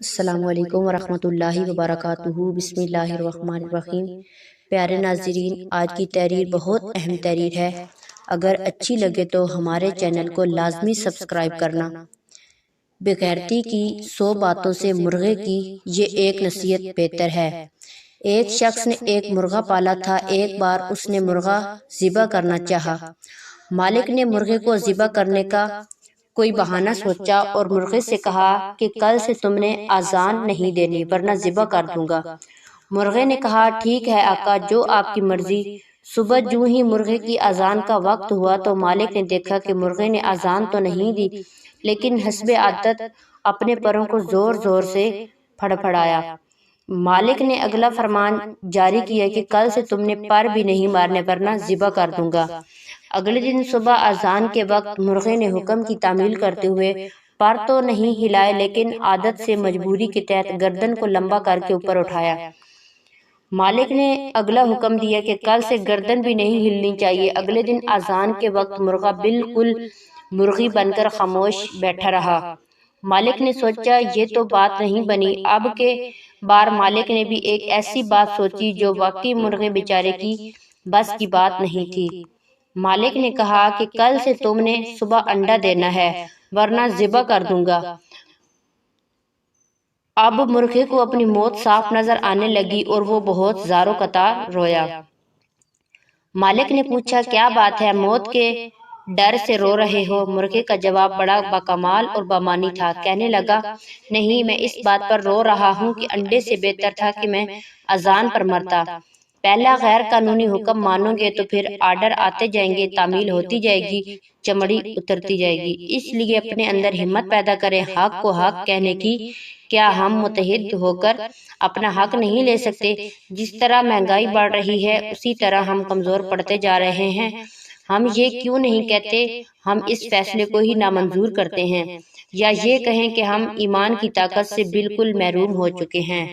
السلام علیکم ورحمۃ اللہ وبرکاتہ۔ بسم اللہ الرحمن الرحیم۔ پیارے ناظرین، آج کی تحریر بہت اہم تحریر ہے۔ اگر اچھی لگے تو ہمارے چینل کو لازمی سبسکرائب کرنا۔ بغیرتی کی 100 باتوں سے مرغے کی یہ ایک نصیحت بہتر ہے۔ ایک شخص نے ایک مرغا پالا تھا۔ ایک بار اس نے مرغا ذبح کرنا چاہا۔ مالک نے مرغے کو ذبح کرنے کا کوئی بہانہ سوچا اور مرغے سے کہا کہ کل سے تم نے اذان نہیں دینی ورنہ ذبح کر دوں گا۔ مرغے نے کہا ٹھیک ہے آقا، جو آپ کی مرضی۔ صبح جو ہی مرغے کی اذان کا وقت ہوا تو مالک نے دیکھا کہ مرغے نے اذان تو نہیں دی، لیکن حسب عادت اپنے پروں کو زور زور سے پھڑپھڑایا۔ مالک نے اگلا فرمان جاری کیا کہ کل سے تم نے پر بھی نہیں مارنے ورنہ ذبح کر دوں گا۔ اگلے دن صبح اذان کے وقت مرغے نے حکم کی تعمیل کرتے ہوئے پر تو نہیں ہلائے، لیکن عادت سے مجبوری کے تحت گردن کو لمبا کر کے اوپر اٹھایا۔ مالک نے اگلا حکم دیا کہ کل سے گردن بھی نہیں ہلنی چاہیے۔ اگلے دن اذان کے وقت مرغا بالکل مرغی بن کر خاموش بیٹھا رہا۔ مالک نے سوچا یہ تو بات نہیں بنی۔ اب کے بار مالک نے بھی ایک ایسی بات سوچی جو واقعی مرغے بیچارے کی بس کی بات نہیں تھی۔ مالک نے کہا کہ کل سے تم نے صبح انڈا دینا ہے ورنہ ذبح کر دوں گا۔ اب مرغے کو اپنی موت صاف نظر آنے لگی اور وہ بہت زار و قطار رویا۔ مالک نے پوچھا کیا بات ہے، موت کے ڈر سے رو رہے ہو؟ مرغے کا جواب بڑا باکمال اور بامعنی تھا۔ کہنے لگا نہیں، میں اس بات پر رو رہا ہوں کہ انڈے سے بہتر تھا کہ میں اذان پر مرتا۔ پہلا غیر قانونی حکم مانو گے تو پھر آرڈر آتے جائیں گے، تعمیل ہوتی جائے گی، چمڑی اترتی جائے گی۔ اس لیے اپنے اندر ہمت پیدا کریں حق کو حق کہنے کی۔ کیا ہم متحد ہو کر اپنا حق نہیں لے سکتے؟ جس طرح مہنگائی بڑھ رہی ہے اسی طرح ہم کمزور پڑتے جا رہے ہیں۔ ہم یہ کیوں نہیں کہتے ہم اس فیصلے کو ہی نامنظور کرتے ہیں، یا یہ کہیں کہ ہم ایمان کی طاقت سے بالکل محروم ہو چکے ہیں۔